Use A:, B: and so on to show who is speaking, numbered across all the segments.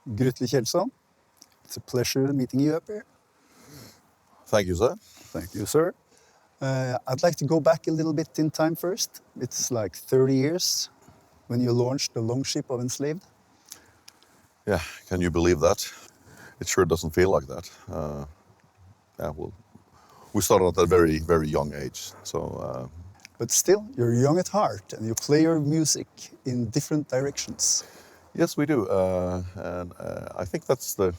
A: Grutle Kjelsson, it's a pleasure meeting you up here.
B: Thank you, sir.
A: Thank you, sir. I'd like to go back a little bit in time first. It's like 30 years when you launched the longship of Enslaved.
B: Yeah, can you believe that? It sure doesn't feel like that. Well, we started at a very, very young age, so...
A: But still, you're young at heart and you play your music in different directions.
B: Yes, we do, and I think that's the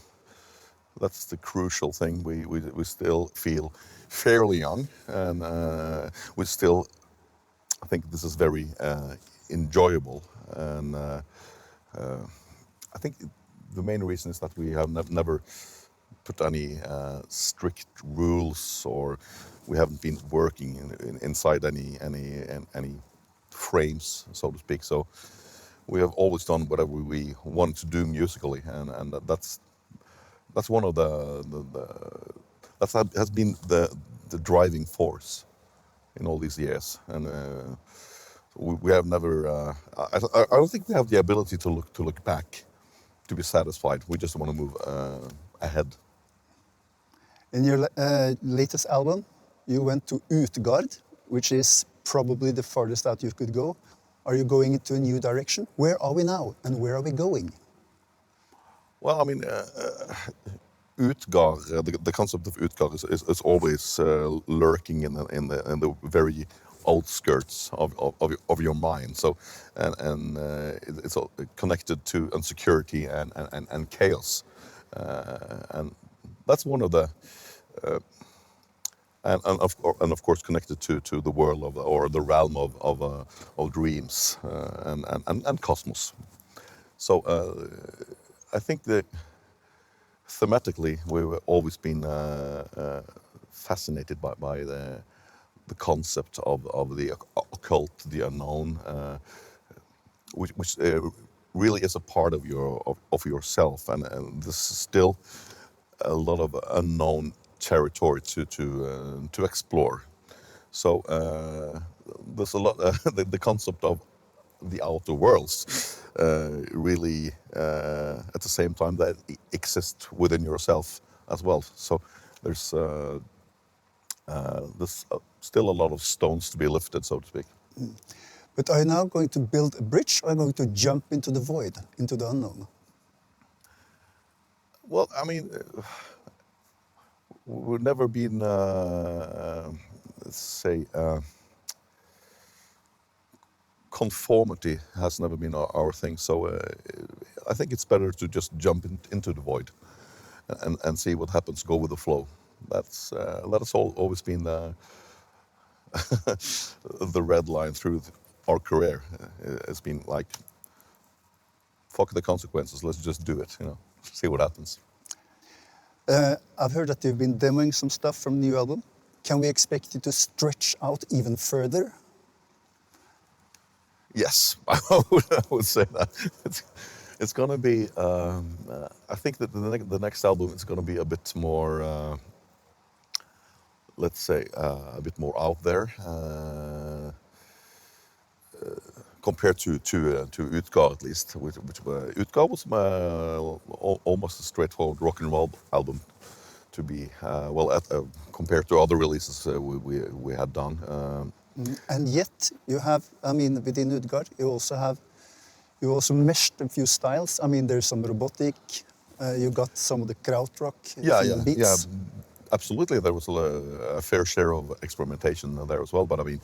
B: crucial thing. We still feel fairly young, and we still, I think this is very enjoyable, and I think the main reason is that we have never put any strict rules, or we haven't been working inside any frames, so to speak. So we have always done whatever we want to do musically, and that's one of has been the driving force in all these years. And we have never. I don't think we have the ability to look back, to be satisfied. We just want to move ahead.
A: In your latest album, you went to Utgard, which is probably the farthest out you could go. Are you going into a new direction? Where are we now, and where are we going?
B: Well, I mean, Utgard, the concept of Utgard is always lurking in the very outskirts of your mind. So, and it's all connected to insecurity and chaos, and that's one of the. And of course connected to the world of, or the realm of dreams and cosmos. So I think that thematically we've always been fascinated by the concept of the occult, the unknown, which really is a part of yourself, and this is still a lot of unknown territory to explore. So there's a lot. The concept of the outer worlds really at the same time that exist within yourself as well. So there's still a lot of stones to be lifted, so to speak.
A: But are you now going to build a bridge, or are you going to jump into the void, into the unknown?
B: Well, I mean, we've never been, let's say, conformity has never been our thing. So I think it's better to just jump into the void and see what happens, go with the flow. That has always been the red line through our career. It's been like, fuck the consequences, let's just do it, see what happens.
A: I've heard that you've been demoing some stuff from the new album. Can we expect you to stretch out even further?
B: Yes, I would say that. It's going to be, I think that the next album is going to be a bit more, let's say, a bit more out there, compared to Utgard at least, which Utgard was almost a straightforward rock and roll album to be, compared to other releases we had done.
A: And yet you have, I mean, within Utgard, you also meshed a few styles. I mean, there's some robotic, you got some of the krautrock beats.
B: Yeah, absolutely. There was a fair share of experimentation there as well, but I mean,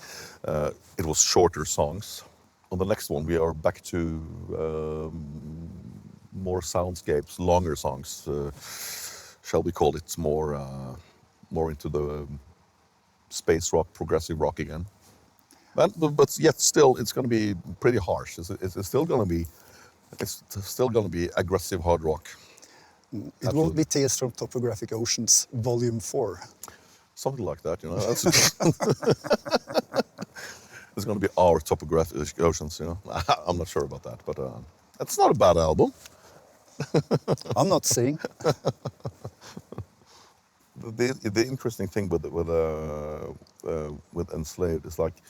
B: it was shorter songs. On the next one, we are back to more soundscapes, longer songs. Shall we call it more into the space rock, progressive rock again? But yet still, it's going to be pretty harsh. It's still going to be aggressive hard rock.
A: It
B: Absolutely.
A: won't be Tales from Topographic Oceans, Volume 4.
B: Something like that, It's going to be our topographic oceans, I'm not sure about that, but it's not a bad album.
A: I'm not saying.
B: The interesting thing with Enslaved is like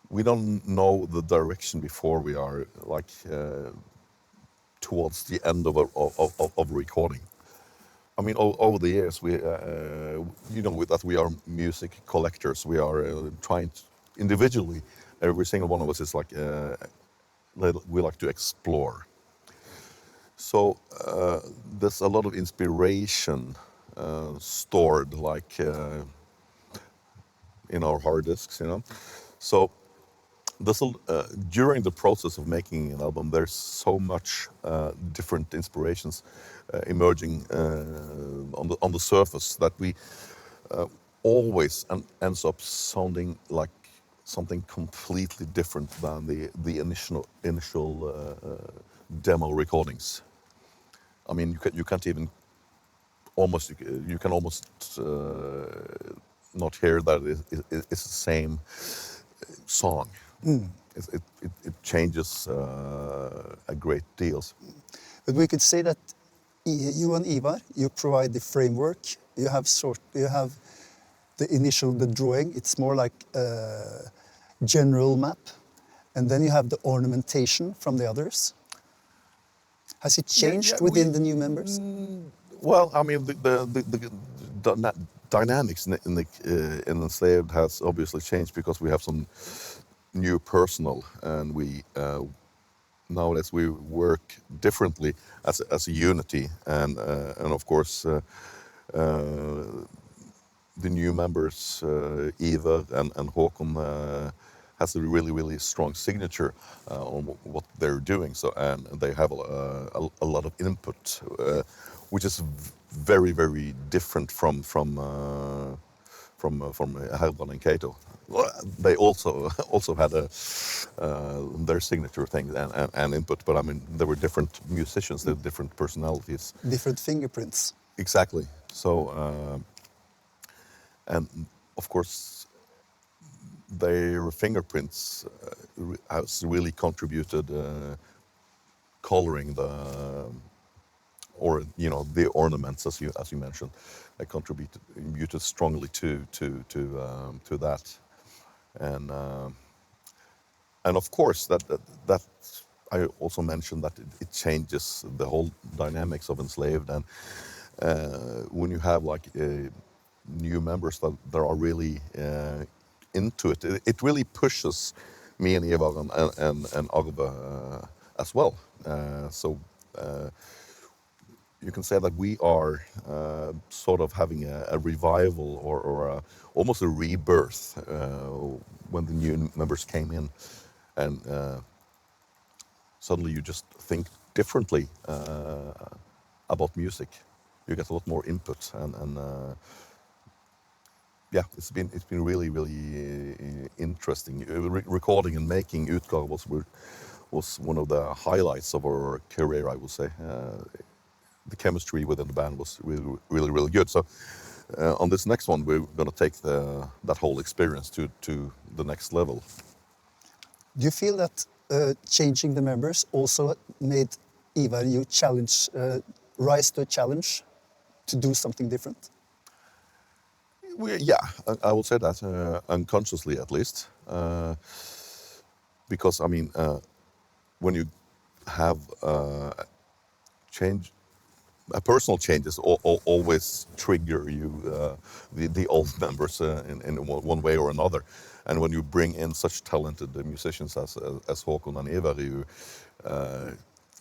B: we don't know the direction before we are like towards the end of a recording. I mean, over the years, that we are music collectors. We are trying to, individually, every single one of us is like, we like to explore. So there's a lot of inspiration stored, like in our hard disks, So during the process of making an album, there's so much different inspirations emerging on the surface that we always ends up sounding like something completely different than the initial demo recordings. I mean, you can't even you can almost not hear that it's the same song. It changes a great deal.
A: But we could say that you and Ivar, you provide the framework. You have the drawing. It's more like a general map, and then you have the ornamentation from the others. Has it changed within the new members?
B: Well, I mean, the dynamics in Enslaved has obviously changed because we have some new personnel, and we nowadays we work differently as a unity, and of course the new members, Eva and Håkon, has a really strong signature on what they're doing. So, and they have a lot of input, which is very different from Heimdal and Kato. They also had their signature things and input, but I mean they were different musicians, they had different personalities,
A: different fingerprints.
B: Exactly. So, and of course, their fingerprints has really contributed, coloring the ornaments, as you mentioned, they contributed strongly to that, and of course that I also mentioned that it changes the whole dynamics of Enslaved, and when you have like new members that are really into it, it really pushes me and Ivar and Arve as well. So you can say that we are sort of having a revival or almost a rebirth when the new members came in, and suddenly you just think differently about music. You get a lot more input, and yeah, it's been really interesting. Recording and making Utgard was one of the highlights of our career, I would say. The chemistry within the band was really good. So on this next one, we're going to take that whole experience to the next level.
A: Do you feel that changing the members also made Ivar you rise to a challenge to do something different?
B: Yeah, I would say that unconsciously at least, because I mean, when you have personal changes always trigger you, the old members in one way or another, and when you bring in such talented musicians as Håkon and Ivar,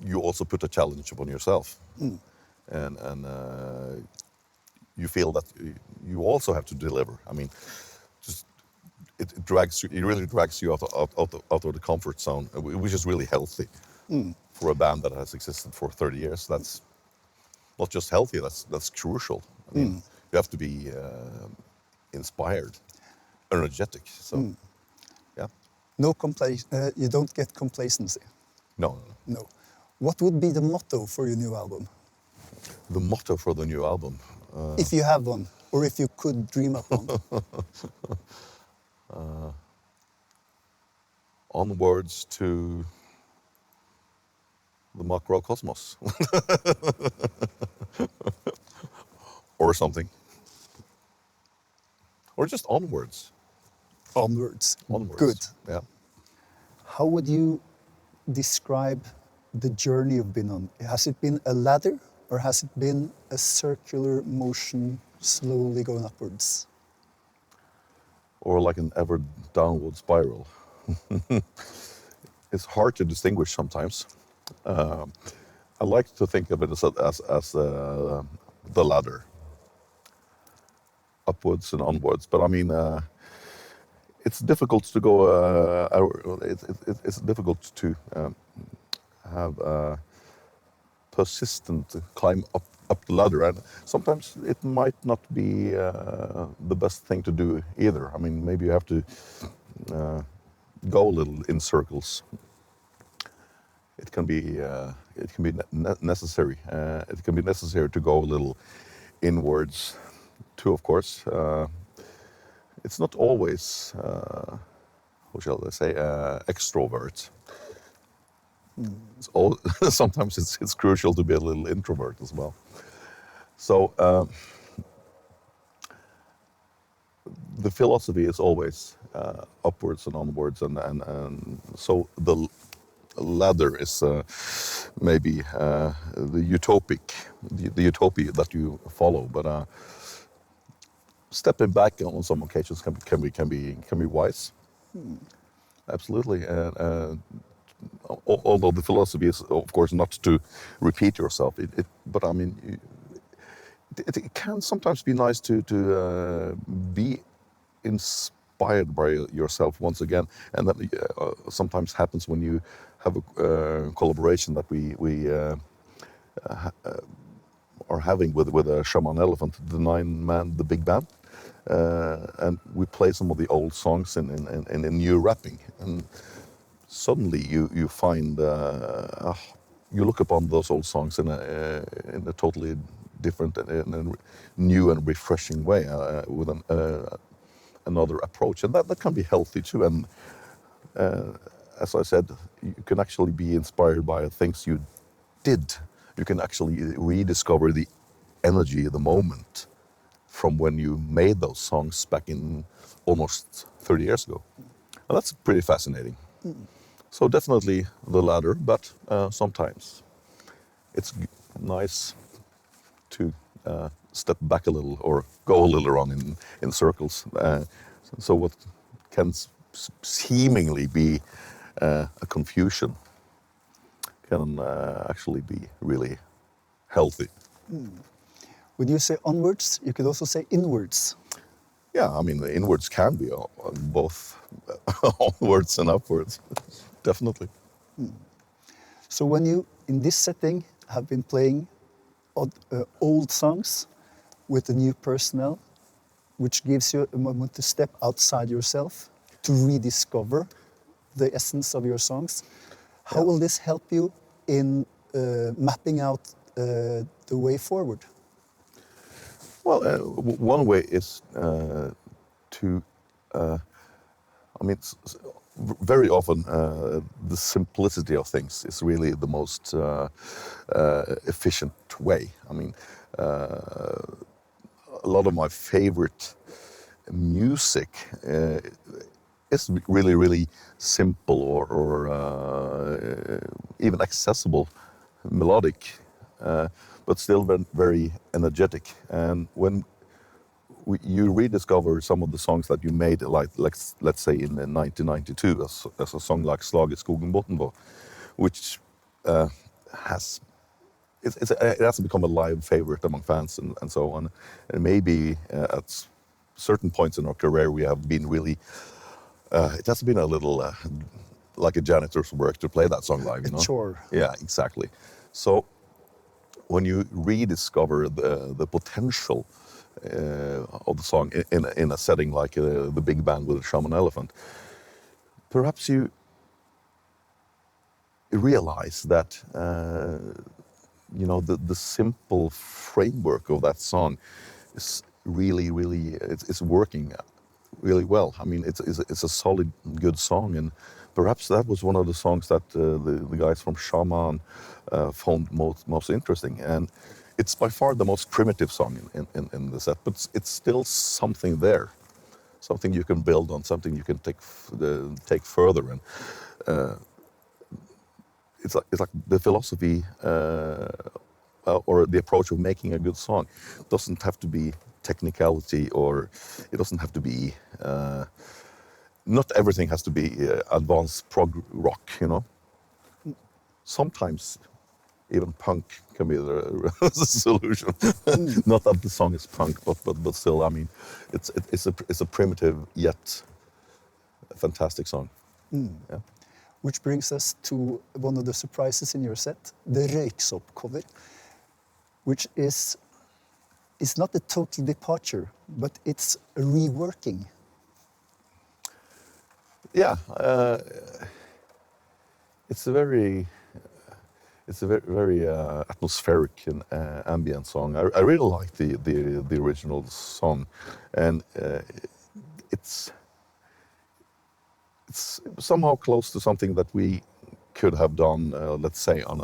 B: you also put a challenge upon yourself, and you feel that you also have to deliver. I mean, just it really drags you out of the comfort zone, which is really healthy for a band that has existed for 30 years. That's not just healthy, that's crucial. I mean, you have to be inspired, energetic. So, yeah.
A: No you don't get complacency.
B: No.
A: No. What would be the motto for your new album?
B: The motto for the new album?
A: If you have one, or if you could dream up one.
B: Onwards to the macrocosmos. Or something. Or just onwards.
A: Onwards.
B: Onwards.
A: Good.
B: Yeah.
A: How would you describe the journey you've been on? Has it been a ladder or has it been a circular motion slowly going upwards?
B: Or like an ever downward spiral. It's hard to distinguish sometimes. I like to think of it as the ladder, upwards and onwards. But I mean, it's difficult to go. It's difficult to have a persistent climb up the ladder, and sometimes it might not be the best thing to do either. I mean, maybe you have to go a little in circles. It can be necessary. It can be necessary to go a little inwards, too. Of course, it's not always. How shall I say? Extrovert. It's all, sometimes it's crucial to be a little introvert as well. So the philosophy is always upwards and onwards, and so the ladder is maybe the utopia that you follow. But stepping back on some occasions can be wise. Absolutely. Although the philosophy is, of course, not to repeat yourself, but I mean, it can sometimes be nice to be inspired by yourself once again, and that sometimes happens when you have a collaboration that we are having with a shaman elephant, the 9-man, the big band, and we play some of the old songs in a new wrapping, and suddenly you find you look upon those old songs in a totally different and a new and refreshing way, with another approach, and that can be healthy too. And as I said, you can actually be inspired by things you did. You can actually rediscover the energy, the moment from when you made those songs back in almost 30 years ago. And that's pretty fascinating. So definitely the ladder, but sometimes it's nice to step back a little or go a little around in circles. So what can seemingly be a confusion can actually be really healthy.
A: When you say onwards, you could also say inwards.
B: Yeah, I mean, the inwards can be both onwards and upwards, definitely.
A: So when you, in this setting, have been playing old songs with the new personnel, which gives you a moment to step outside yourself, to rediscover the essence of your songs, how will this help you in mapping out the way forward?
B: Well, one way is to, I mean, very often the simplicity of things is really the most efficient way. I mean, a lot of my favorite music is really, really simple or even accessible, melodic, but still very energetic. And when you rediscover some of the songs that you made, like let's say in 1992, as a song like "Slag I skogen Bottenvå," which it has become a live favorite among fans and so on. And maybe at certain points in our career we have been really. It has been a little like a janitor's work to play that song live, you know.
A: Sure.
B: Yeah, exactly. So when you rediscover the potential of the song in a setting like the big band with a shaman elephant, perhaps you realize that you know the simple framework of that song is really it's working really well. I mean, it's a solid, good song, and perhaps that was one of the songs that the guys from Shaman found most interesting. And it's by far the most primitive song in the set, but it's still something there, something you can build on, something you can take further. And it's like the philosophy or the approach of making a good song doesn't have to be technicality, or it doesn't have to be. Not everything has to be advanced prog rock, you know. Sometimes even punk can be the solution. Not that the song is punk, but still, I mean, it's a primitive yet fantastic song. Yeah.
A: Which brings us to one of the surprises in your set, the Røyksopp cover, which is not a total departure, but it's a reworking.
B: Yeah, it's a very very atmospheric and ambient song. I really like the original song, and it's somehow close to something that we could have done, let's say, on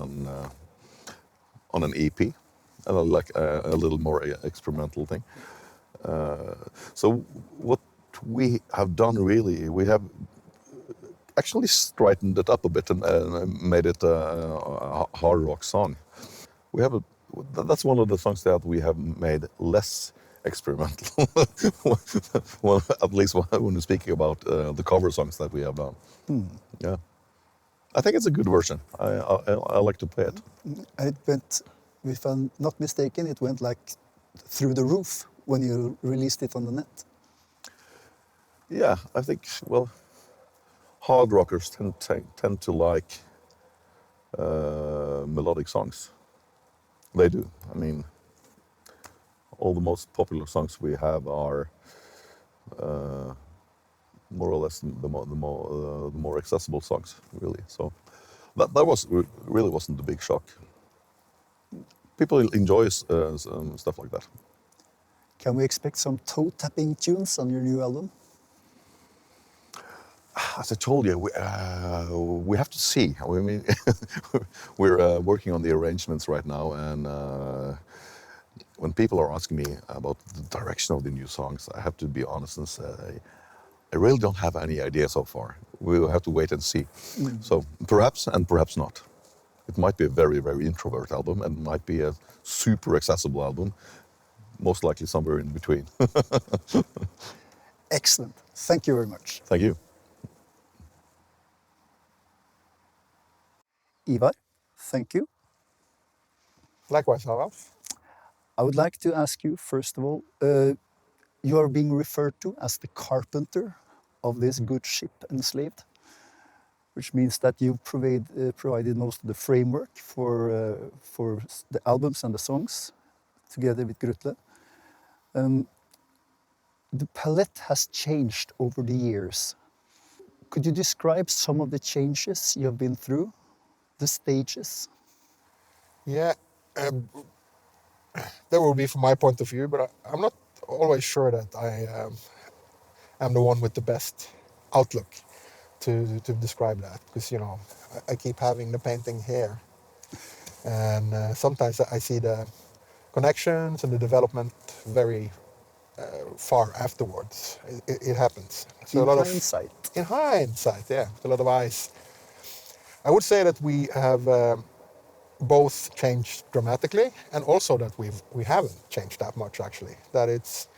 B: an EP, like a little more experimental thing. So what we have done really, we have actually straightened it up a bit and made it a hard rock song. We have that's one of the songs that we have made less experimental. Well, at least when we're speaking about the cover songs that we have done. Yeah, I think it's a good version. I like to play it.
A: And it went, if I'm not mistaken, it went like through the roof when you released it on the net.
B: Yeah, I think, well, hard rockers tend to like melodic songs. They do. I mean, all the most popular songs we have are more or less the more accessible songs, really. So that really wasn't a big shock. People enjoy stuff like that.
A: Can we expect some toe-tapping tunes on your new album?
B: As I told you, we have to see. I mean, we're working on the arrangements right now, and when people are asking me about the direction of the new songs, I have to be honest and say, I really don't have any idea so far. We will have to wait and see. So perhaps and perhaps not. It might be a very, very introvert album, and might be a super accessible album. Most likely somewhere in between.
A: Excellent. Thank you very much.
B: Thank you.
A: Ivar, thank you.
C: Likewise, Harald.
A: I would like to ask you, first of all, you are being referred to as the carpenter of this good ship, Enslaved, which means that you provided most of the framework for the albums and the songs, together with Grutle. The palette has changed over the years. Could you describe some of the changes you have been through, the stages?
C: Yeah, that will be from my point of view, but I'm not always sure that I am the one with the best outlook to describe that, because, you know, I keep having the painting here, and sometimes I see the connections and the development very far afterwards. It happens. So
A: In hindsight.
C: In hindsight, yeah, a lot of eyes. I would say that we have both changed dramatically, and also that we haven't changed that much, actually. That it's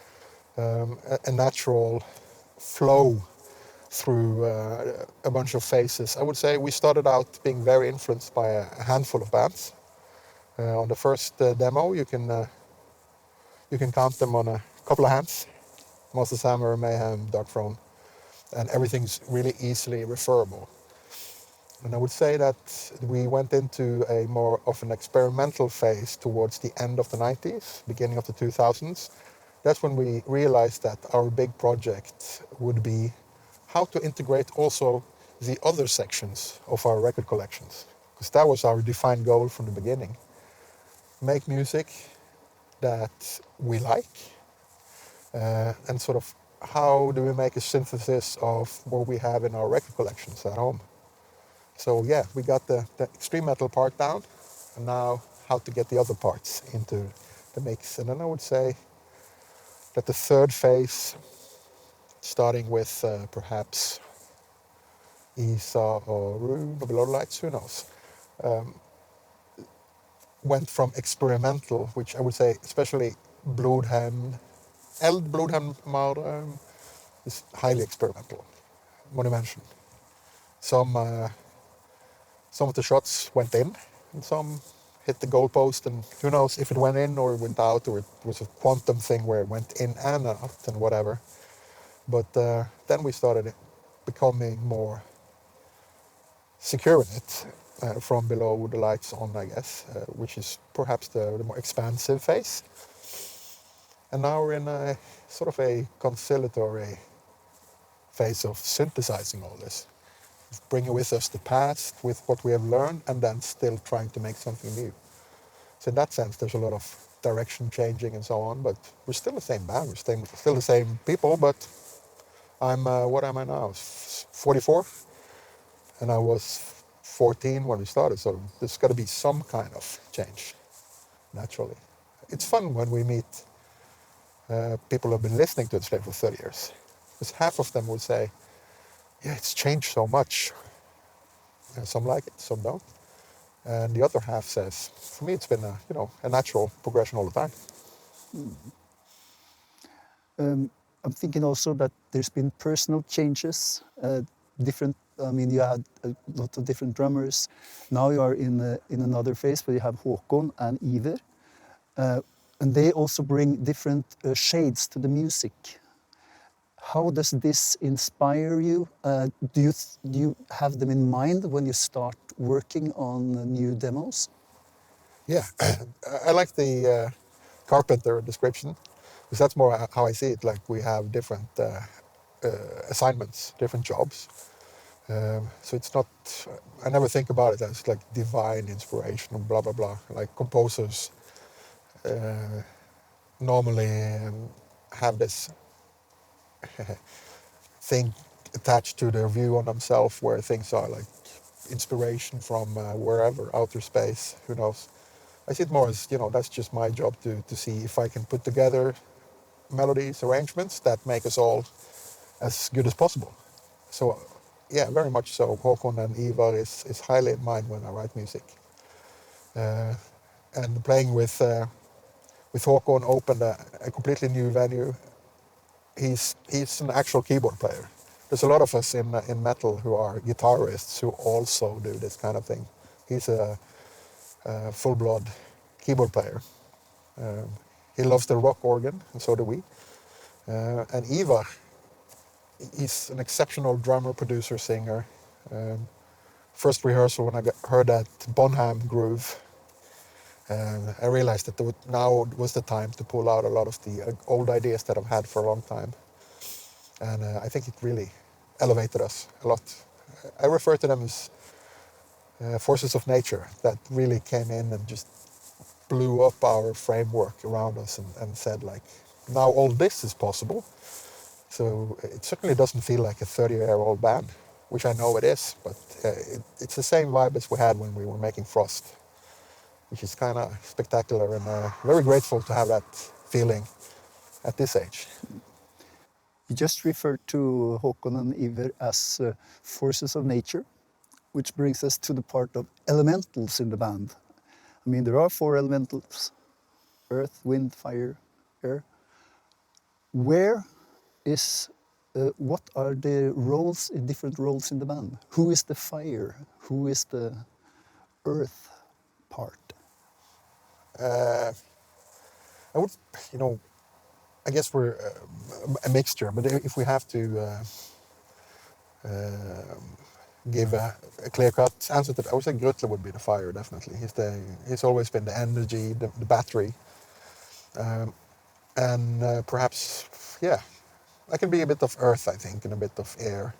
C: a natural flow through a bunch of phases. I would say we started out being very influenced by a handful of bands. On the first demo, you can count them on a couple of hands. Monsters Hammer, Mayhem, Dark Throne, and everything's really easily referable. And I would say that we went into a more of an experimental phase towards the end of the 90s, beginning of the 2000s. That's when we realized that our big project would be how to integrate also the other sections of our record collections. Because that was our defined goal from the beginning. Make music that we like, and sort of how do we make a synthesis of what we have in our record collections at home. So yeah, we got the extreme metal part down, and now how to get the other parts into the mix. And then I would say that the third phase, starting with perhaps Isa or Rune or Below the Lights, who knows, went from experimental, which I would say, especially Blodhem, Eld Blodhem Maurer is highly experimental, monumental. Some of the shots went in, and some hit the goalpost, and who knows if it went in or it went out, or it was a quantum thing where it went in and out and whatever. But then we started becoming more secure in it from below the lights on, I guess, which is perhaps the more expansive phase. And now we're in a sort of a conciliatory phase of synthesizing all this, bringing with us the past with what we have learned, and then still trying to make something new. So in that sense, there's a lot of direction changing and so on, but we're still the same band, we're still the same people, but I'm, what am I now, 44? And I was 14 when we started, so there's got to be some kind of change, naturally. It's fun when we meet people who have been listening to Enslaved for 30 years, because half of them would say, yeah, it's changed so much. And some like it, some don't. And the other half says, for me, it's been a natural progression all the time.
A: I'm thinking also that there's been personal changes, different. I mean, you had a lot of different drummers. Now you are in another phase where you have Håkon and Iver, and they also bring different shades to the music. How does this inspire you? Do you have them in mind when you start working on new demos?
C: Yeah, I like the carpenter description, because that's more how I see it. Like, we have different assignments, different jobs. So it's not, I never think about it as like divine inspiration or blah, blah, blah. Like, composers normally have this thing attached to their view on themselves, where things are like inspiration from wherever, outer space, who knows. I see it more as, that's just my job to see if I can put together melodies, arrangements that make us all as good as possible. So, yeah, very much so. Håkon and Ivar is highly in mind when I write music. And playing with Håkon opened a completely new venue. He's an actual keyboard player. There's a lot of us in metal who are guitarists who also do this kind of thing. He's a full-blood keyboard player. He loves the rock organ, and so do we. And Ivar, he's an exceptional drummer, producer, singer. First rehearsal, when I heard that Bonham groove, I realized that now was the time to pull out a lot of the old ideas that I've had for a long time. And I think it really elevated us a lot. I refer to them as forces of nature that really came in and just blew up our framework around us and said, like, now all this is possible. So it certainly doesn't feel like a 30-year-old band, which I know it is, but it's the same vibe as we had when we were making Frost, which is kind of spectacular, and very grateful to have that feeling at this age.
A: You just referred to Håkon and Iver as forces of nature, which brings us to the part of elementals in the band. I mean, there are 4 elementals: earth, wind, fire, air. What are the roles, different roles in the band? Who is the fire? Who is the earth part?
C: I would, I guess we're a mixture, but if we have to give a clear-cut answer to that, I would say Grutle would be the fire, definitely. He's always been the energy, the battery. And perhaps, yeah, I can be a bit of earth, I think, and a bit of air,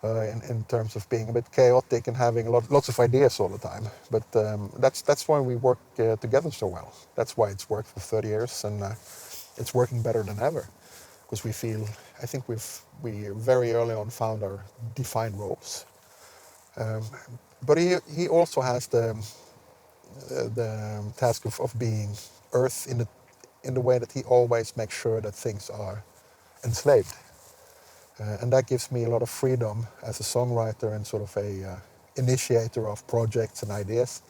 C: in terms of being a bit chaotic and having lots of ideas all the time. But that's why we work together so well. That's why it's worked for 30 years, and it's working better than ever. Because I think we very early on found our defined roles. But he also has the task of being earth in the way that he always makes sure that things are enslaved. And that gives me a lot of freedom as a songwriter and sort of a initiator of projects and ideas,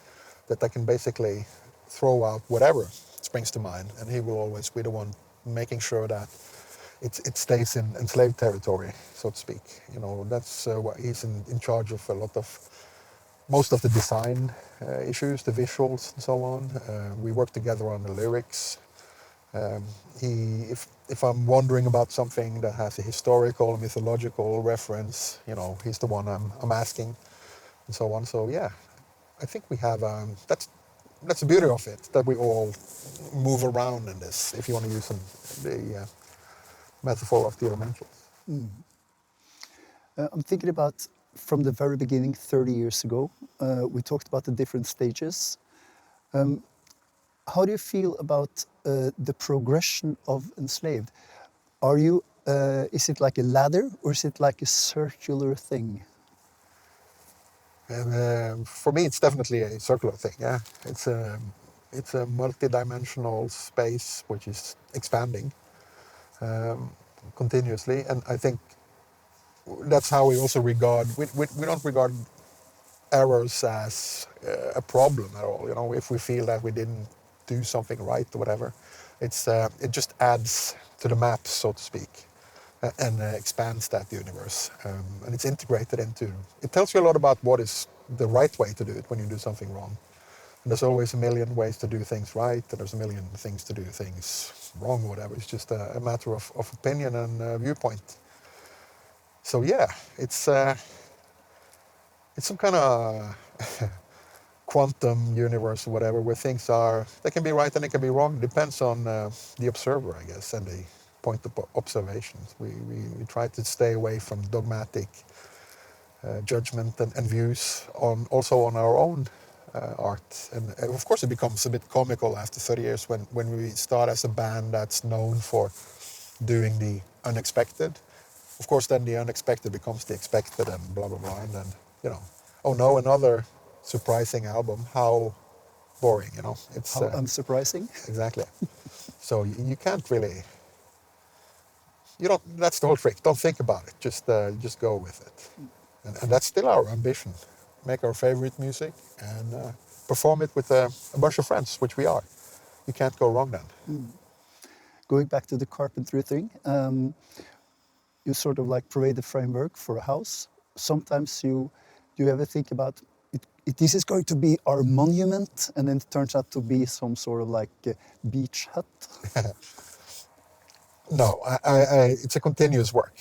C: that I can basically throw out whatever springs to mind, and he will always be the one making sure that it stays in enslaved territory, so to speak. You know, that's what he's in charge of most of the design issues, the visuals and so on. We work together on the lyrics. If I'm wondering about something that has a historical, mythological reference, you know, he's the one I'm asking, and so on. So yeah, I think we have that's the beauty of it, that we all move around in this. If you want to use the metaphor of the elementals.
A: I'm thinking about from the very beginning, 30 years ago, we talked about the different stages. How do you feel about the progression of Enslaved? Is it like a ladder or is it like a circular thing?
C: And for me, it's definitely a circular thing. Yeah, it's a multi-dimensional space which is expanding continuously, and I think that's how we also regard. We don't regard errors as a problem at all. You know, if we feel that we didn't do something right or whatever, it just adds to the map, so to speak, and expands that universe. And it's integrated into. It tells you a lot about what is the right way to do it when you do something wrong. And there's always a million ways to do things right, and there's a million things to do things wrong or whatever. It's just a matter of opinion and viewpoint. So yeah, it's some kind of quantum universe or whatever, where things they can be right and they can be wrong. Depends on the observer, I guess, and the point of observation. We try to stay away from dogmatic judgment and views also on our own art. And of course it becomes a bit comical after 30 years when we start as a band that's known for doing the unexpected. Of course then the unexpected becomes the expected and blah blah blah, and then, you know, oh no, another surprising album, how boring, you know. It's
A: How unsurprising.
C: exactly. So you can't really, that's the whole trick. Don't think about it, just go with it. And that's still our ambition. Make our favorite music and perform it with a bunch of friends, which we are. You can't go wrong then.
A: Going back to the carpentry thing, you sort of like provide the framework for a house. Sometimes do you ever think about this is going to be our monument, and then it turns out to be some sort of like beach hut?
C: No, it's a continuous work.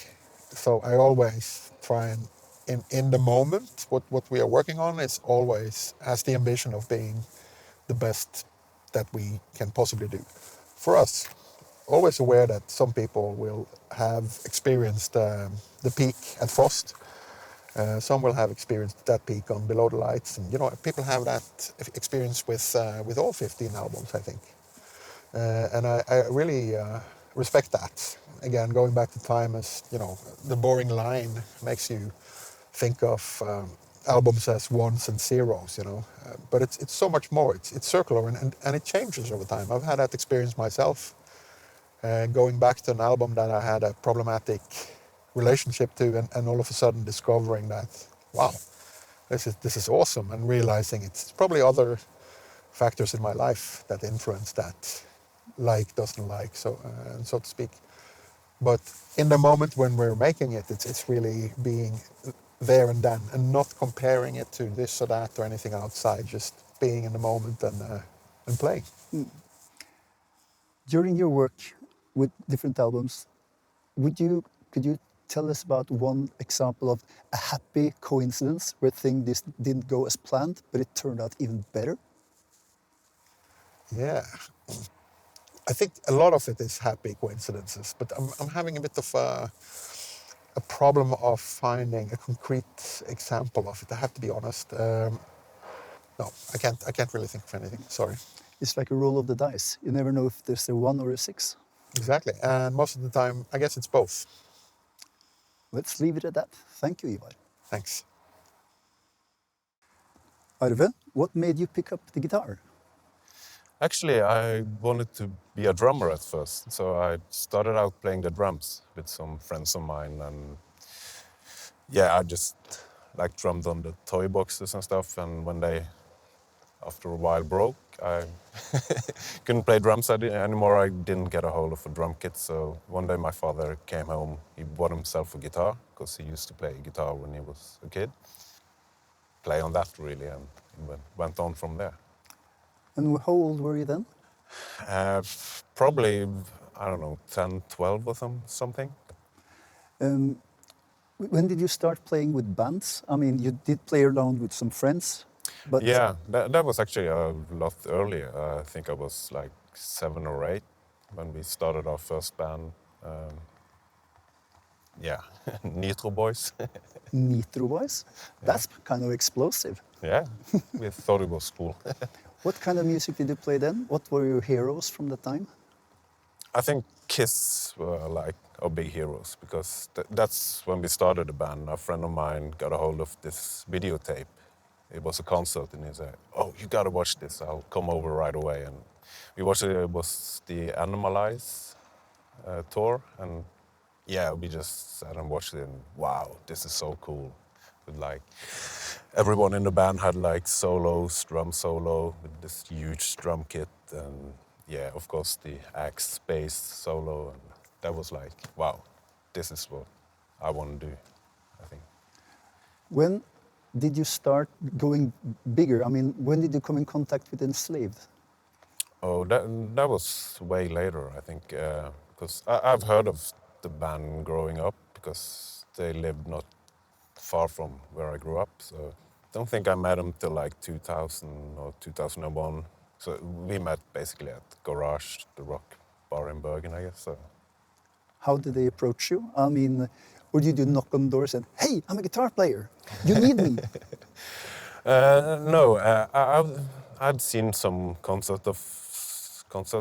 C: So I always try and, in the moment, what we are working on is always has the ambition of being the best that we can possibly do. For us, always aware that some people will have experienced the peak at Frost. Some will have experienced that peak on Below the Lights, and you know, people have that experience with all 15 albums, I think. And I really respect that. Again, going back to time, as you know, the boring line makes you think of albums as ones and zeros, you know. But it's so much more. It's circular and it changes over time. I've had that experience myself. Going back to an album that I had a problematic relationship to, and all of a sudden discovering that, wow, this is awesome, and realizing it's probably other factors in my life that influence that, like, doesn't like, so to speak. But in the moment when we're making it, it's really being there and then, and not comparing it to this or that or anything outside, just being in the moment and playing.
A: During your work with different albums, could you tell us about one example of a happy coincidence where things didn't go as planned, but it turned out even better?
C: Yeah. I think a lot of it is happy coincidences, but I'm having a bit of a problem of finding a concrete example of it. I have to be honest. No, I can't really think of anything. Sorry.
A: It's like a roll of the dice. You never know if there's a 1 or a 6.
C: Exactly, and most of the time, I guess it's both.
A: Let's leave it at that. Thank you, Ivar.
C: Thanks.
A: Arve, what made you pick up the guitar?
D: Actually, I wanted to be a drummer at first, so I started out playing the drums with some friends of mine, and yeah, I just like drummed on the toy boxes and stuff. And when they, after a while, broke, I couldn't play drums anymore. I didn't get a hold of a drum kit. So one day my father came home. He bought himself a guitar because he used to play guitar when he was a kid. Play on that really, and went on from there.
A: And how old were you then?
D: Probably, I don't know, 10, 12 or something.
A: When did you start playing with bands? I mean, you did play around with some friends, but
D: Yeah, that was actually a lot earlier. I think I was like 7 or 8 when we started our first band. Yeah, Nitro Boys.
A: Nitro Boys, that's kind of explosive.
D: Yeah, we thought it was cool.
A: What kind of music did you play then? What were your heroes from the time?
D: I think Kiss were like our big heroes because that's when we started the band. A friend of mine got a hold of this videotape. It was a concert, and he said, "Oh, you gotta watch this. I'll come over right away." And we watched it. It was the Animalize tour, and yeah, we just sat and watched it. And wow, this is so cool. With like everyone in the band had like solos, drum solo with this huge drum kit, and yeah, of course the axe bass solo, and that was like, wow, this is what I want to do, I think.
A: When did you start going bigger? I mean, when did you come in contact with Enslaved?
D: Oh, that was way later, I think, because I've heard of the band growing up because they lived not far from where I grew up. So don't think I met them till like 2000 or 2001. So we met basically at Garage, the rock bar in Bergen, I guess. So.
A: How did they approach you? I mean, or did you knock on doors and, hey, I'm a guitar player, you need me?
D: No, I'd seen some concerts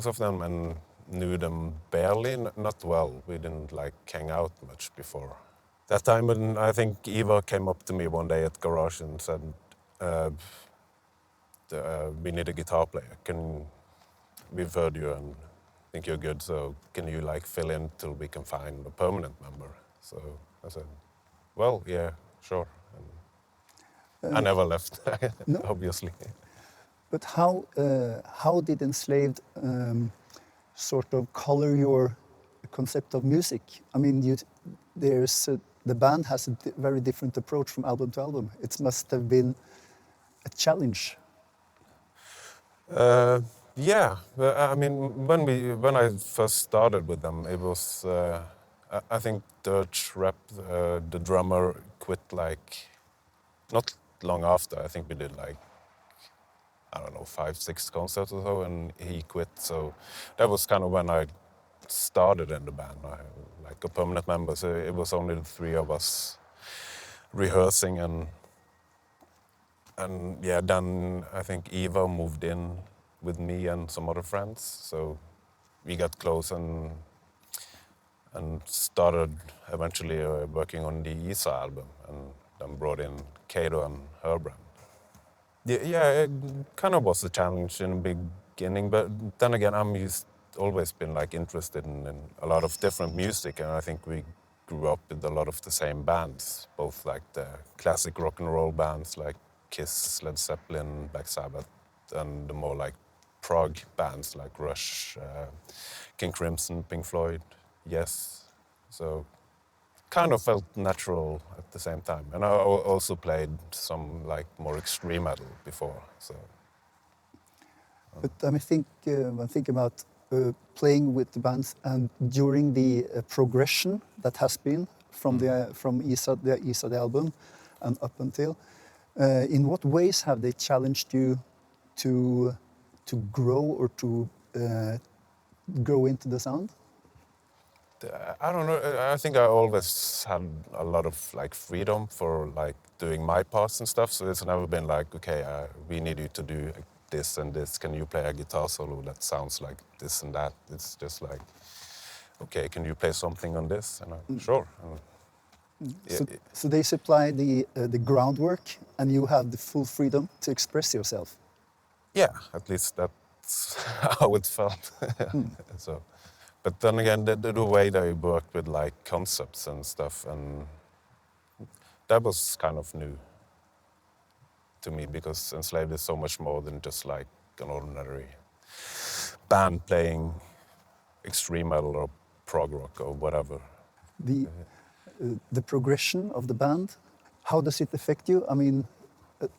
D: of them and knew them barely, not well. We didn't like hang out much before that time. And I think Eva came up to me one day at Garage and said, "We need a guitar player. We've heard you and think you're good. So can you like fill in till we can find a permanent member?" So I said, "Well, yeah, sure." And I never left,
A: No.
D: obviously.
A: But how did Enslaved sort of color your concept of music? I mean, the band has a very different approach from album to album. It must have been a challenge.
D: Yeah, I mean, when I first started with them, it was I think Dirge Rap, the drummer, quit like not long after. I think we did like, I don't know, 5, 6 concerts or so, and he quit. So that was kind of when I started in the band, like a permanent member. So it was only the 3 of us rehearsing, and yeah, then I think Eva moved in with me and some other friends. So we got close and started eventually working on the Isa album, and then brought in Kato and Herbrand. Yeah, it kind of was a challenge in the beginning, but then again, always been like interested in a lot of different music, and I think we grew up with a lot of the same bands, both like the classic rock and roll bands like Kiss, Led Zeppelin, Black Sabbath, and the more like prog bands like Rush, King Crimson, Pink Floyd, Yes. So kind of felt natural at the same time. And I also played some like more extreme metal before. So.
A: But I think when I think about playing with the bands and during the progression that has been from from the Isa the album and up until, in what ways have they challenged you to grow or to grow into the sound?
D: I don't know. I think I always had a lot of like freedom for like doing my parts and stuff. So it's never been like, okay, we need you to do this and this. Can you play a guitar solo that sounds like this and that? It's just like, okay, can you play something on this? And I'm sure.
A: So they supply the groundwork, and you have the full freedom to express yourself.
D: Yeah, at least that's how it felt. So. But then again, the way they work with like concepts and stuff, and that was kind of new to me, because Enslaved is so much more than just like an ordinary band playing extreme metal or prog rock or whatever.
A: The progression of the band, how does it affect you? I mean,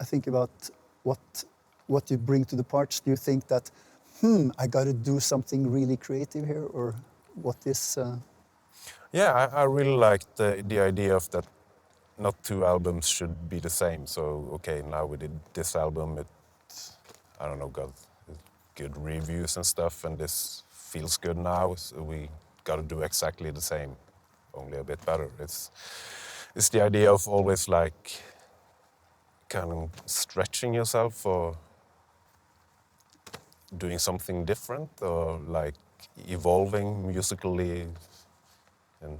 A: I think about what you bring to the parts. Do you think that, I got to do something really creative here, or what is?
D: Yeah, I really like the idea of that. Not two albums should be the same. So okay, now we did this album. It, I don't know, got good reviews and stuff, and this feels good now. So we got to do exactly the same, only a bit better. It's the idea of always like kind of stretching yourself or doing something different, or like evolving musically. And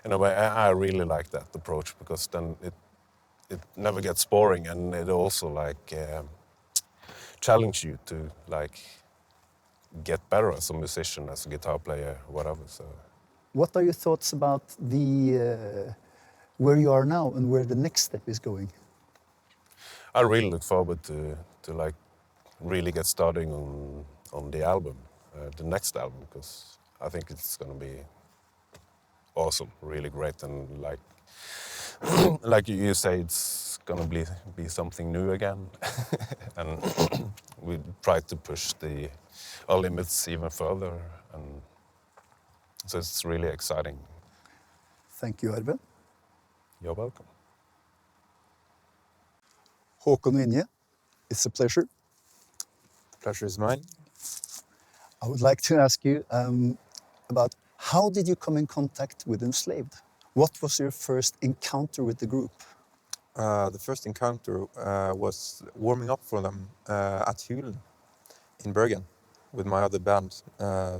D: in a way, I really like that approach, because then it never gets boring, and it also like challenge you to like get better as a musician, as a guitar player, whatever. So
A: What are your thoughts about the where you are now and where the next step is going?
D: I really look forward to like really get starting on the album, the next album, because I think it's gonna be awesome, really great, and like like you say, it's gonna be something new again, and we try to push our limits even further, and so it's really exciting.
A: Thank you, Arve.
D: You're welcome.
A: Håkon Vinje, it's a pleasure.
E: Pleasure is mine.
A: I would like to ask you about how did you come in contact with Enslaved? What was your first encounter with the group?
E: The first encounter was warming up for them at Haugesund in Bergen with my other band,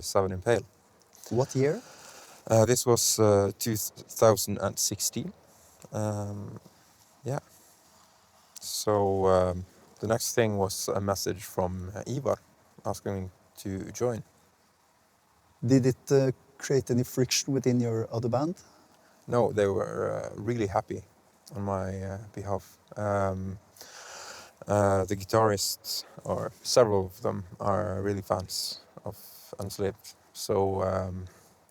E: Seven Impale.
A: What year?
E: This was 2016. Yeah. So the next thing was a message from Ivar asking to join.
A: Did it create any friction within your other band?
E: No, they were really happy on my behalf. The guitarists, or several of them, are really fans of Enslaved. So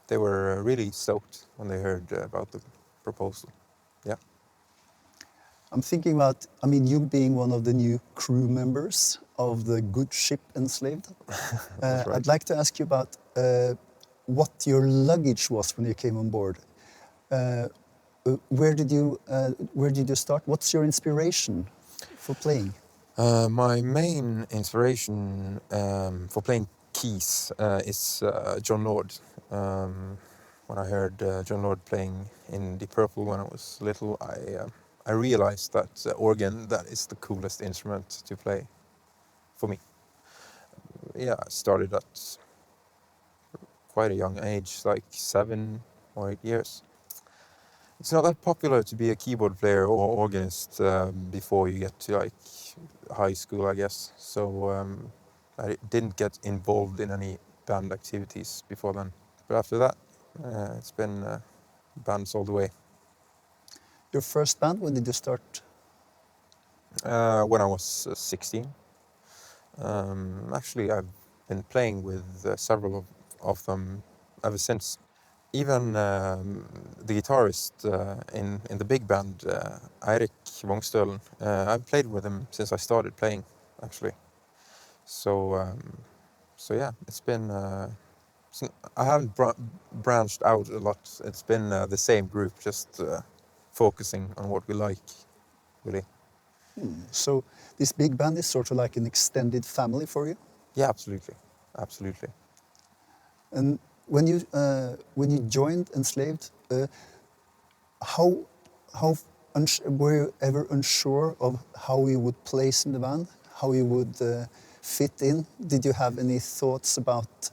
E: they were really stoked when they heard about the proposal. Yeah.
A: I'm thinking about, I mean, you being one of the new crew members of the good ship Enslaved.
E: That's right.
A: I'd like to ask you about what your luggage was when you came on board. Where did you start? What's your inspiration for playing?
E: My main inspiration for playing keys is John Lord. When I heard John Lord playing in Deep Purple when I was little, I realized that organ, that is the coolest instrument to play for me. Yeah, I started at quite a young age, like 7 or 8 years. It's not that popular to be a keyboard player or organist before you get to like high school, I guess. So I didn't get involved in any band activities before then. But after that, it's been bands all the way.
A: Your first band, when did you start?
E: When I was 16. Actually, I've been playing with several of them ever since. Even the guitarist in the big band, Eirik Vongstølen, I've played with him since I started playing, actually. So yeah, it's been. I haven't branched out a lot. It's been the same group, just focusing on what we like, really.
A: So this big band is sort of like an extended family for you?
E: Yeah, absolutely, absolutely.
A: And when you joined Enslaved, how were you ever unsure of how you would place in the band, how you would fit in? Did you have any thoughts about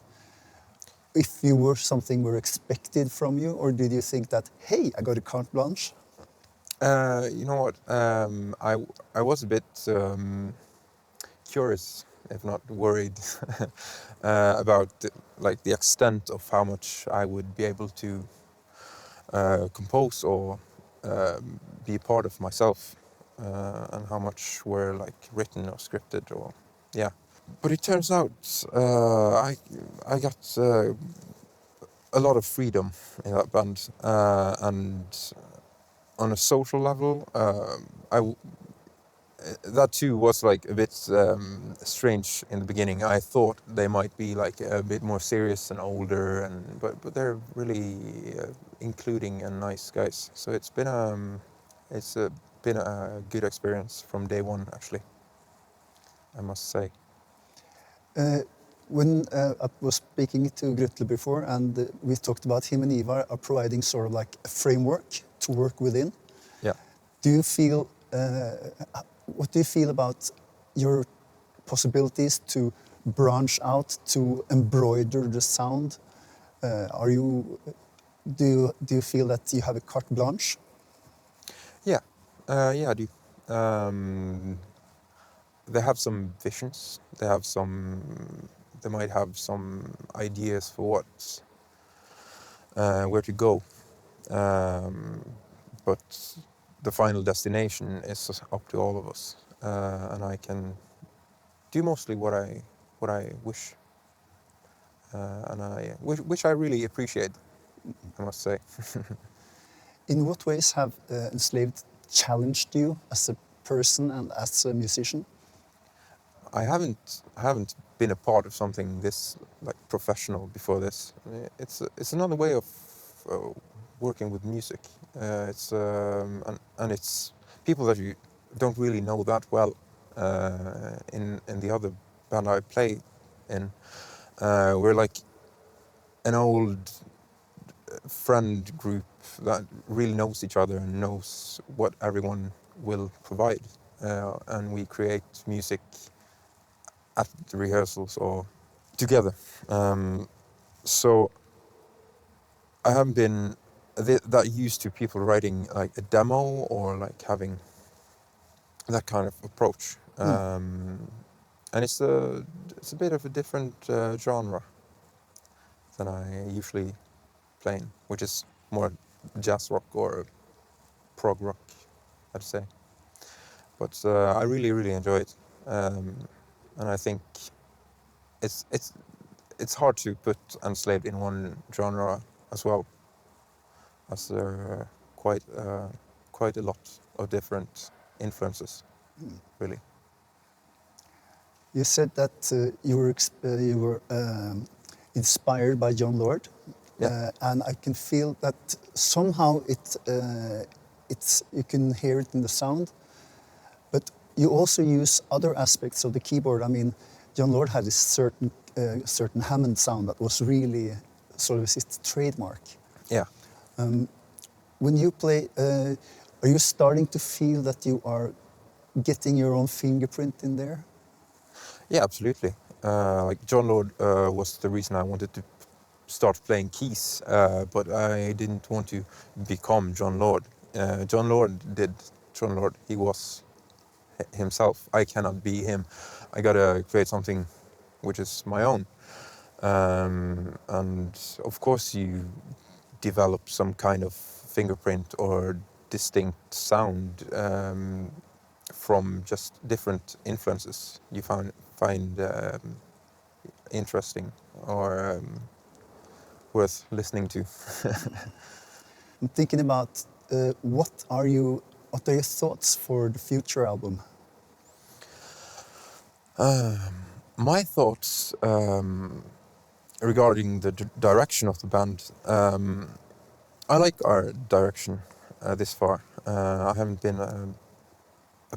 A: if you were something were expected from you, or did you think that, hey, I got a carte blanche?
E: You know what? I was a bit curious, if not worried, about the extent of how much I would be able to compose or be part of myself, and how much were like written or scripted, or yeah. But it turns out I got a lot of freedom in that band, and on a social level, that too was like a bit strange in the beginning. I thought they might be like a bit more serious and older, but they're really including and nice guys. So been a good experience from day one, actually, I must say.
A: When I was speaking to Grutle before, and we talked about him and Ivar are providing sort of like a framework to work within.
E: Yeah.
A: Do you feel, what do you feel about your possibilities to branch out, to embroider the sound? Do you feel that you have a carte blanche?
E: Yeah, yeah, I do. They have some visions. They might have some ideas for where to go. But the final destination is up to all of us, and I can do mostly what I wish, and which I really appreciate, I must say.
A: In what ways have Enslaved challenged you as a person and as a musician?
E: I haven't been a part of something this like professional before this. It's another way of working with music. And it's people that you don't really know that well. In the other band I play in, we're like an old friend group that really knows each other and knows what everyone will provide, and we create music at the rehearsals or together. So I haven't been that used to people writing like a demo or like having that kind of approach. And it's a bit of a different genre than I usually play in, which is more jazz rock or prog rock, I'd say. But I really enjoy it, and I think it's it's hard to put Enslaved in one genre as well, as there are quite a lot of different influences, really.
A: You said that you were inspired by John Lord,
E: Yeah.
A: and I can feel that somehow it's you can hear it in the sound, but you also use other aspects of the keyboard. I mean, John Lord had this certain Hammond sound that was really sort of his trademark.
E: Yeah.
A: When you play, are you starting to feel that you are getting your own fingerprint in there?
E: Yeah, absolutely. Like John Lord was the reason I wanted to start playing keys, but I didn't want to become John Lord. John Lord did John Lord. He was himself. I cannot be him. I gotta create something which is my own. And of course, you develop some kind of fingerprint or distinct sound from just different influences you find interesting or worth listening to.
A: I'm thinking about what are your thoughts for the future album?
E: My thoughts regarding the direction of the band. I like our direction this far. I haven't been a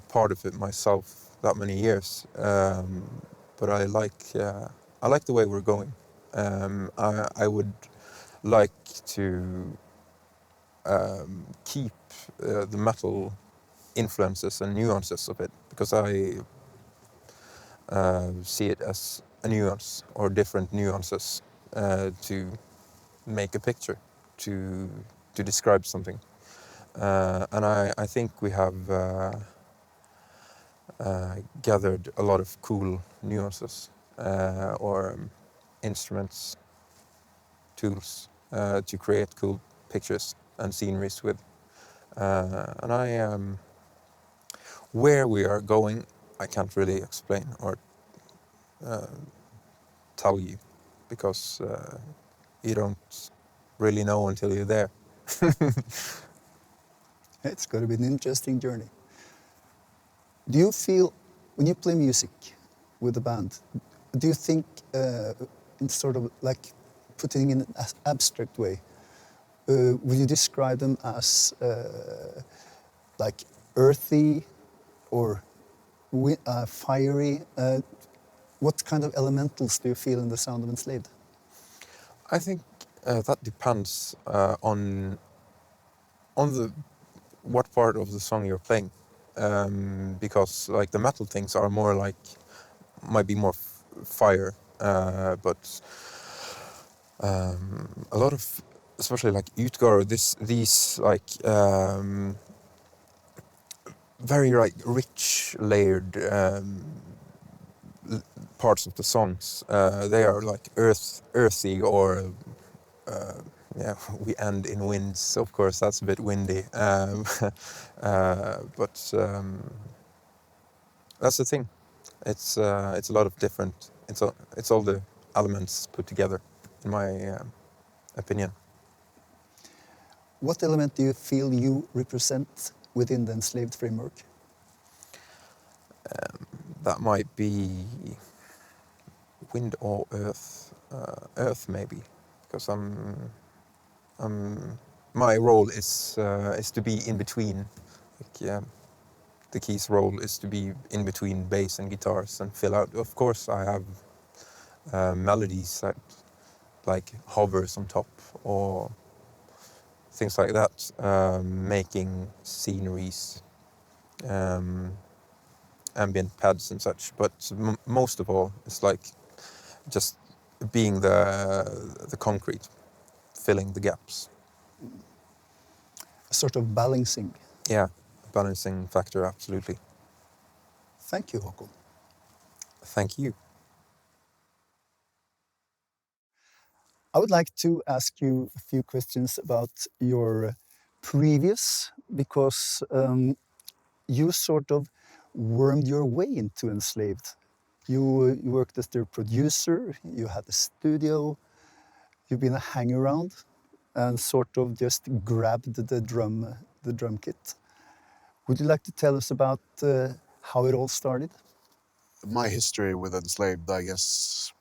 E: part of it myself that many years, but I like the way we're going. I would like to keep the metal influences and nuances of it, because I see it as a nuance or different nuances to make a picture, to describe something. And I think we have gathered a lot of cool nuances or instruments, tools to create cool pictures and sceneries with. And where we are going, I can't really explain or tell you, because you don't really know until you're there.
A: It's going to be an interesting journey. Do you feel, when you play music with the band, do you think in sort of like putting in an abstract way, would you describe them as like earthy or fiery? What kind of elementals do you feel in the sound of Enslaved?
E: I think that depends on the what part of the song you're playing, because like the metal things are more like might be more fire, but a lot of, especially like Utgar, these like very like rich layered parts of the songs, they are like earthy or yeah, we end in winds. Of course, that's a bit windy, but that's the thing. It's a lot of different. It's all the elements put together, in my opinion.
A: What element do you feel you represent within the Enslaved framework?
E: That might be wind or earth. Earth maybe, because my role is to be in between. Like, yeah, the keys role is to be in between bass and guitars and fill out. Of course, I have melodies that like hovers on top or things like that, making sceneries, ambient pads and such. But most of all, it's like just being the concrete, filling the gaps.
A: A sort of balancing.
E: Yeah, balancing factor, absolutely.
A: Thank you, Håkon.
E: Thank you.
A: I would like to ask you a few questions about your previous, because you sort of wormed your way into Enslaved. You worked as their producer, you had a studio, you've been a hang-around, and sort of just grabbed the drum kit. Would you like to tell us about how it all started?
B: My history with Enslaved, I guess.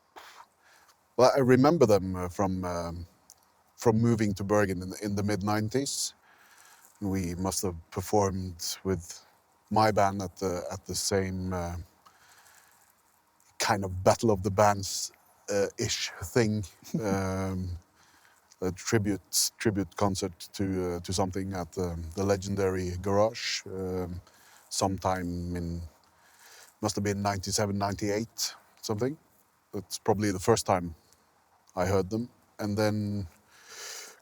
B: Well, I remember them from moving to Bergen in the mid '90s. We must have performed with my band at the same kind of battle of the bands ish thing, a tribute concert to something at the legendary Garage, sometime in must have been '97, '98, something. That's probably the first time I heard them, and then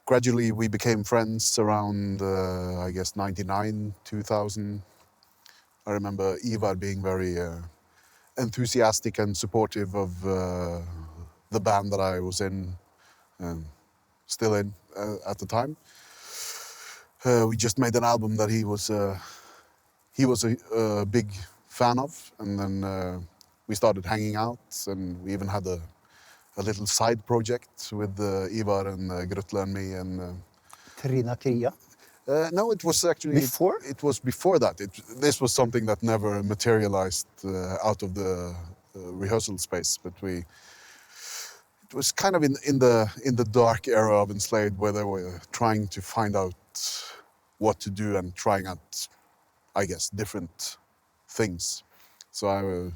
B: gradually we became friends around I guess '99, 2000. I remember Ivar being very enthusiastic and supportive of the band that I was in, and still in at the time. We just made an album that he was a big fan of, and then we started hanging out, and we even had a little side project with Ivar and Grutle and me and.
A: Trina Kria.
B: No, it was actually
A: Before?
B: It was before that. This was something that never materialized out of the rehearsal space. But it was kind of in the dark era of Enslaved, where they were trying to find out what to do and trying out, I guess, different things. So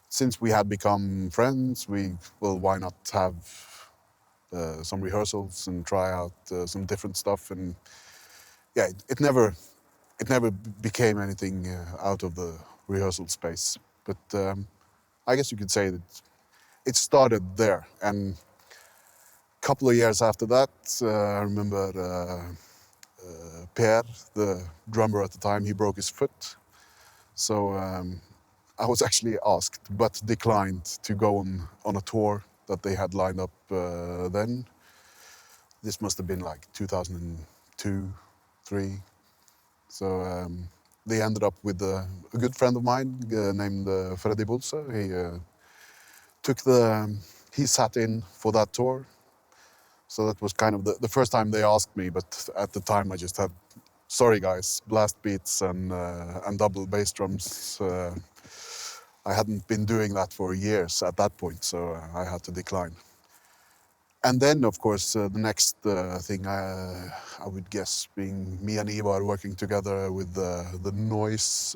B: since we had become friends, why not have some rehearsals and try out some different stuff. And yeah, it never became anything out of the rehearsal space. But I guess you could say that it started there. And a couple of years after that, I remember Per, the drummer at the time, he broke his foot. So I was actually asked, but declined, to go on a tour that they had lined up then. This must have been like 2002, 2003.
F: So they ended up with a good friend of mine named Freddy Bolse. He sat in for that tour. So that was kind of the first time they asked me, but at the time I just had, sorry guys, blast beats and double bass drums. I hadn't been doing that for years at that point, so I had to decline. And then, of course, the next thing I would guess being me and Ivar working together with the noise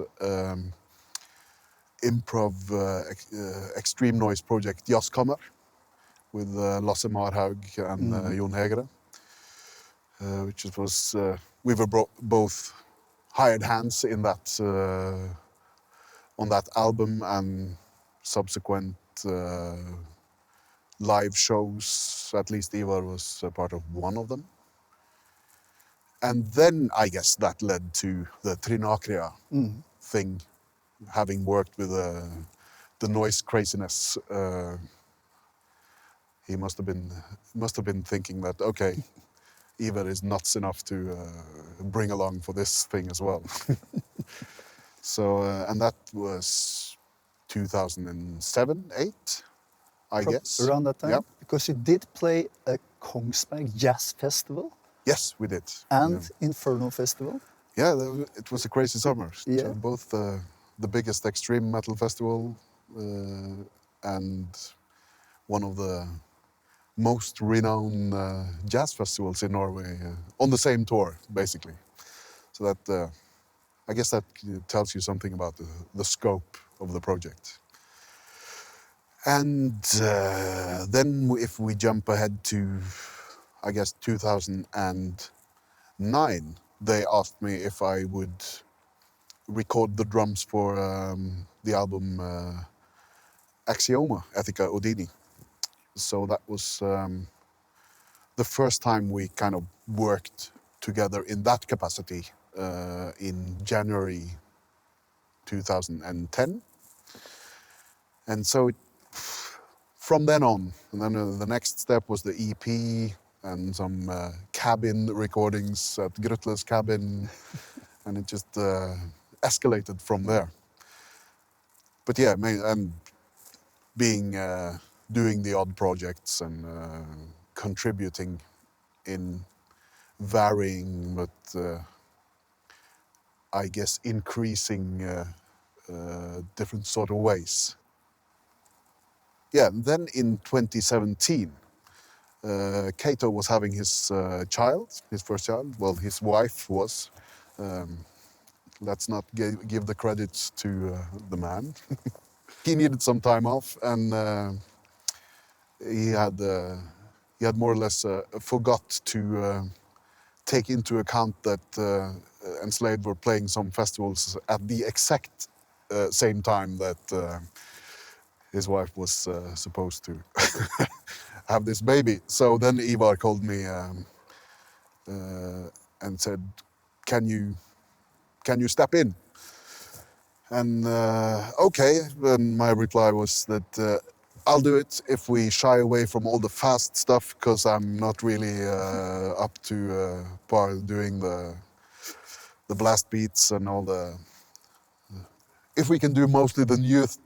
F: improv extreme noise project Jazzkammer with Lasse Marhaug and Jon Hegre, which was we were both hired hands in that on that album and subsequent live shows. At least Ivar was a part of one of them. And then I guess that led to the Trinakria thing, having worked with the noise craziness. He must have been thinking that, okay, Ivar is nuts enough to bring along for this thing as well. So, and that was 2007, 8, I guess.
A: Around that time?
F: Yeah.
A: Because you did play a Kongsberg Jazz Festival
F: Yes, we did.
A: and Inferno Festival.
F: Yeah, it was a crazy summer.
A: Yeah.
F: So both the biggest extreme metal festival and one of the most renowned jazz festivals in Norway on the same tour, basically. So that I guess that tells you something about the scope of the project. And then if we jump ahead to, I guess, 2009, they asked me if I would record the drums for the album Axioma, Ethica Odini. So that was the first time we kind of worked together in that capacity in January 2010. And so from then on, and then the next step was the EP and some cabin recordings at Grutle's cabin, and it just escalated from there. But yeah, and being doing the odd projects and contributing in varying but I guess increasing different sort of ways. Yeah, and then in 2017, Kato was having his child, his first child. Well, his wife was. Let's not give the credits to the man. He needed some time off, and he had more or less forgot to take into account that Enslaved were playing some festivals at the exact same time that his wife was supposed to have this baby. So then Ivar called me and said, "Can you step in?" And okay, then my reply was that I'll do it if we shy away from all the fast stuff, because I'm not really up to par doing the blast beats and all the. If we can do mostly the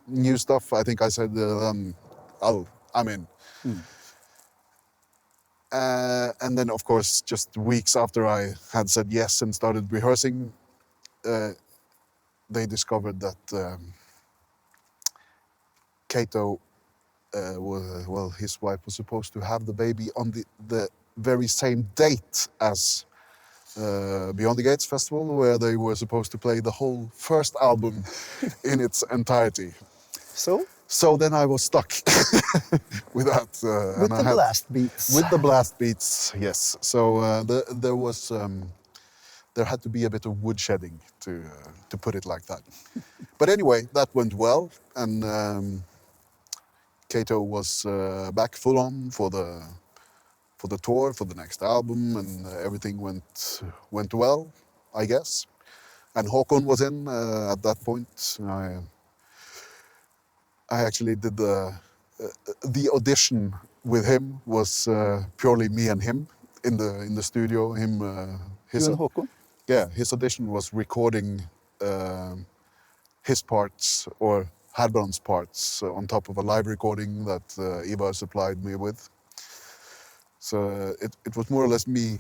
F: new stuff, I think I said then I'm in. And then, of course, just weeks after I had said yes and started rehearsing, they discovered that Kato, his wife was supposed to have the baby on the very same date as Beyond the Gates Festival, where they were supposed to play the whole first album in its entirety. So then I was stuck with that.
A: With the blast beats.
F: With the blast beats, yes. So there had to be a bit of woodshedding to put it like that. But anyway, that went well, and Kato was back full on for the tour, for the next album, and everything went well, I guess. And Håkon was in at that point. I actually did the audition with him. Was purely me and him in the studio.
A: You and Håkon?
F: yeah, his audition was recording um his parts or Heimdal's parts on top of a live recording that Ivar supplied me with. So it was more or less me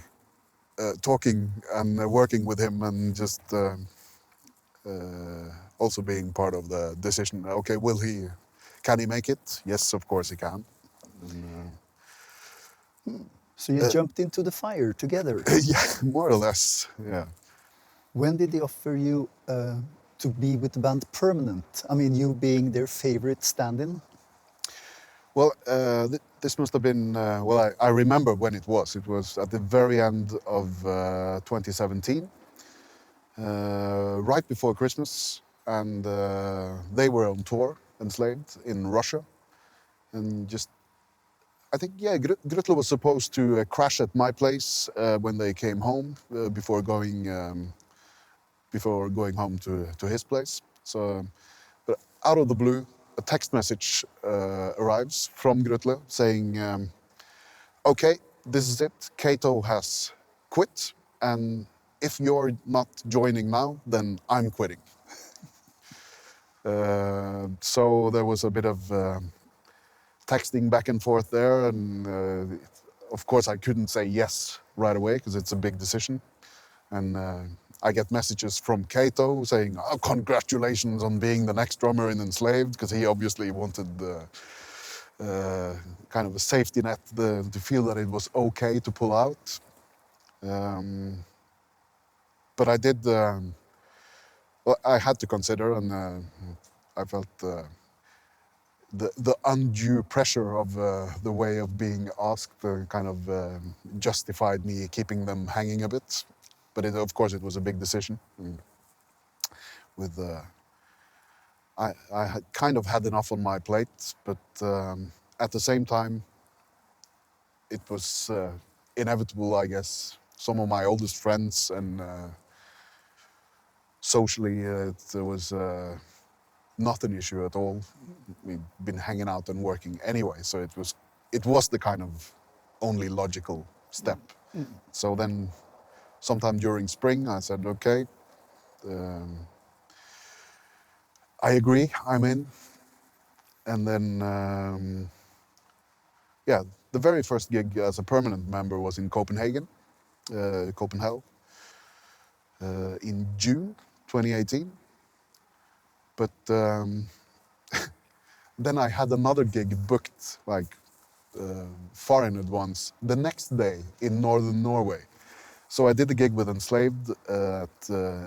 F: talking and working with him and just also being part of the decision. Okay, can he make it? Yes, of course he can. And,
A: So you jumped into the fire together.
F: yeah, more or less, yeah.
A: When did they offer you to be with the band permanent? I mean, you being their favorite stand-in.
F: Well, this must have been, well, I remember when it was. It was at the very end of 2017, right before Christmas. And they were on tour, Enslaved, in Russia. And just, I think, yeah, Grutle was supposed to crash at my place when they came home before going home to his place. So, but out of the blue, a text message arrives from Grutle saying, okay, this is it. Kato has quit, and if you're not joining now, then I'm quitting. So there was a bit of texting back and forth there, and of course I couldn't say yes right away because it's a big decision. And I get messages from Kato saying, oh, congratulations on being the next drummer in Enslaved, because he obviously wanted kind of a safety net to feel that it was okay to pull out. But I did, well, I had to consider, and I felt the undue pressure of the way of being asked kind of justified me keeping them hanging a bit. But of course it was a big decision. With I had kind of had enough on my plate, but at the same time, it was inevitable, I guess. Some of my oldest friends and socially, it was not an issue at all. We'd been hanging out and working anyway, so it was the kind of only logical step. So then, sometime during spring, I said, okay. I agree, I'm in. And then, yeah, the very first gig as a permanent member was in Copenhagen, Copenhagen, in June 2018. But then I had another gig booked like far in advance the next day in northern Norway. So I did a gig with Enslaved in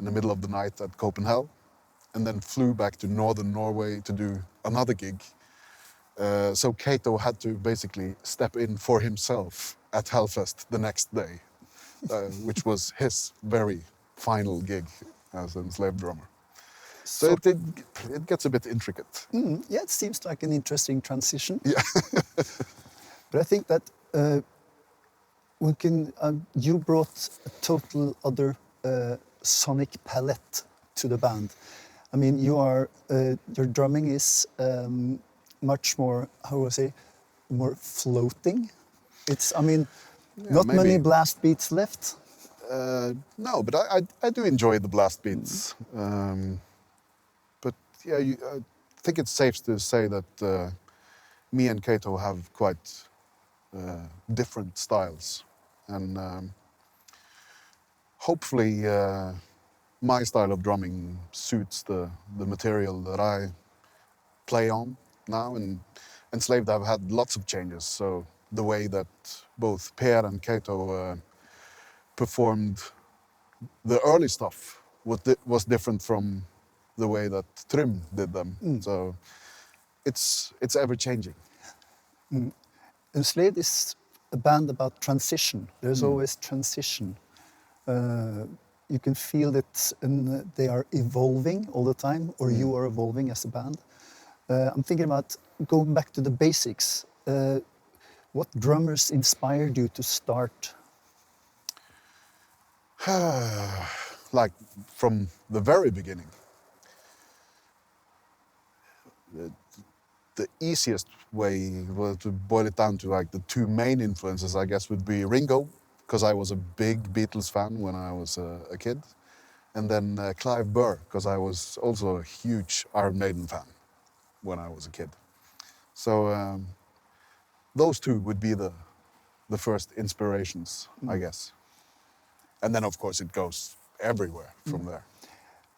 F: the middle of the night at Copenhagen, and then flew back to northern Norway to do another gig. So Kato had to basically step in for himself at Hellfest the next day, which was his very final gig as an Enslaved drummer. So it gets a bit intricate.
A: Yeah, it seems like an interesting transition.
F: Yeah.
A: But I think that you brought a total other sonic palette to the band. I mean, your drumming is much more, how do I say, more floating. I mean, not
F: maybe.
A: many blast beats left.
F: No, but I do enjoy the blast beats. But yeah, I think it's safe to say that me and Kato have quite different styles. And hopefully my style of drumming suits the material that I play on now. And Enslaved have had lots of changes. So the way that both Per and Kato performed the early stuff was different from the way that Trym did them. So it's ever changing.
A: Enslaved is a band about transition. There's always transition. You can feel that they are evolving all the time, or you are evolving as a band. I'm thinking about going back to the basics. What drummers inspired you to start?
F: Like from the very beginning. The easiest way to boil it down to like the two main influences, I guess, would be Ringo because I was a big Beatles fan when I was a kid. And then Clive Burr, because I was also a huge Iron Maiden fan when I was a kid. So those two would be the first inspirations, I guess. And then, of course, it goes everywhere from there.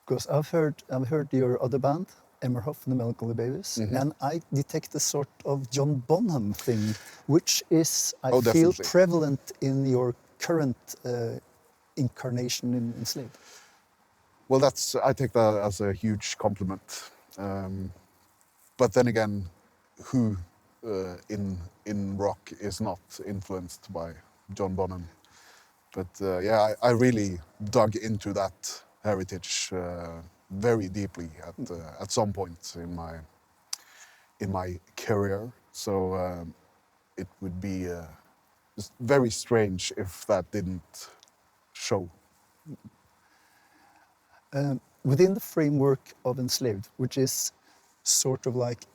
A: Because I've heard your other band, Emmerhoff and the Melancholy Babies, and I detect a sort of John Bonham thing, which is, I feel,
F: definitely.
A: prevalent in your current incarnation in Enslaved.
F: Well, I take that as a huge compliment. But then again, who in rock is not influenced by John Bonham? But yeah, I really dug into that heritage very deeply at some point in my career. So it would be just very strange if that didn't show.
A: Within the framework of Enslaved, which is sort of like,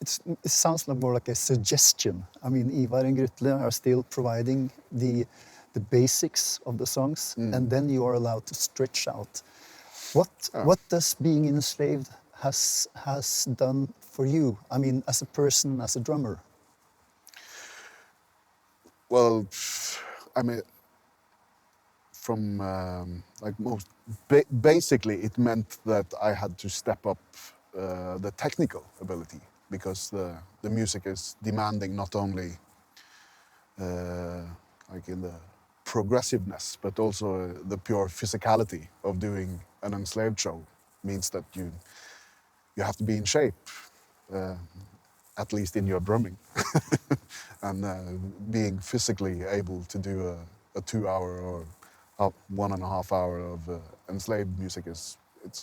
A: it sounds like more like a suggestion. I mean, Ivar and Grutle are still providing the basics of the songs, and then you are allowed to stretch out. What does being enslaved has done for you? I mean, as a person, as a drummer.
F: Well, I mean, from like basically it meant that I had to step up the technical ability, because the music is demanding not only like in the progressiveness, but also the pure physicality of doing an Enslaved show means that you have to be in shape, at least in your drumming, and being physically able to do a 2 hour or 1.5 hour of Enslaved music it's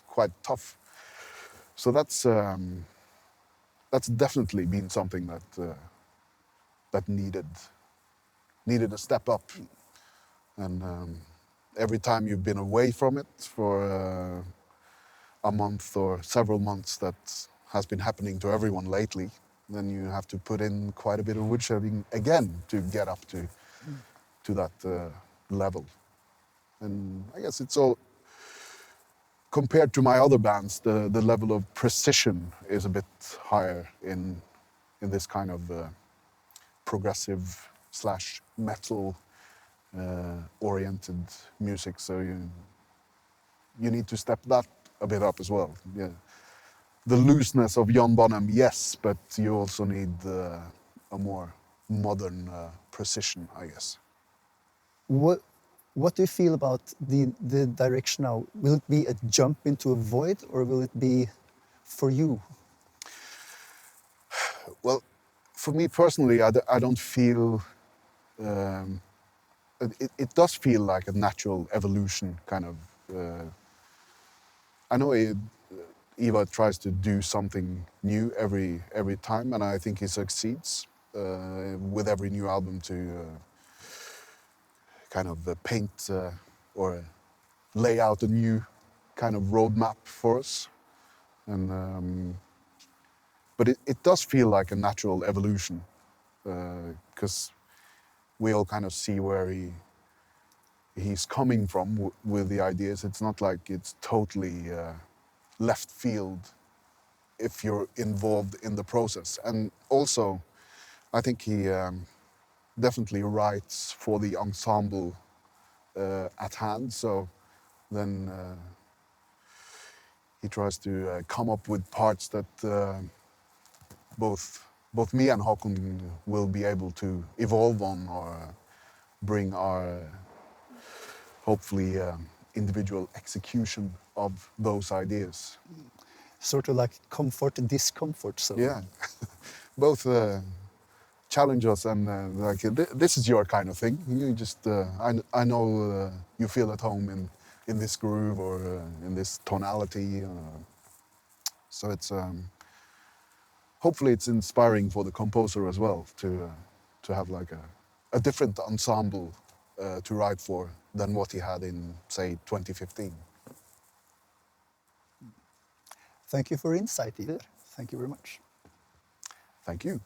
F: quite tough. So that's definitely been something that needed a step up. And every time you've been away from it for a month or several months, that has been happening to everyone lately, then you have to put in quite a bit of woodshedding again to get up to that level. And I guess it's all, compared to my other bands, the level of precision is a bit higher in this kind of progressive / metal oriented music. So you need to step that a bit up as well. Yeah. The looseness of John Bonham, yes, but you also need a more modern precision, I guess.
A: What do you feel about the direction now? Will it be a jump into a void, or will it be for you?
F: Well, for me personally, I don't feel... it does feel like a natural evolution, kind of. I know Ivar tries to do something new every time, and I think he succeeds with every new album to kind of paint or lay out a new kind of roadmap for us. And but it does feel like a natural evolution, because we all kind of see where he's coming from with the ideas. It's not like it's totally left field if you're involved in the process. And also, I think he definitely writes for the ensemble at hand. So then he tries to come up with parts that both me and Håkon will be able to evolve on, or bring our hopefully individual execution of those ideas.
A: Sort of like comfort and discomfort. So
F: Yeah, both challenge us and like this is your kind of thing. You just I know you feel at home in this groove or in this tonality. So it's hopefully it's inspiring for the composer as well to have like a different ensemble to write for than what he had in, say, 2015.
A: Thank you for insight, Ivar. Thank you very much.
F: Thank you.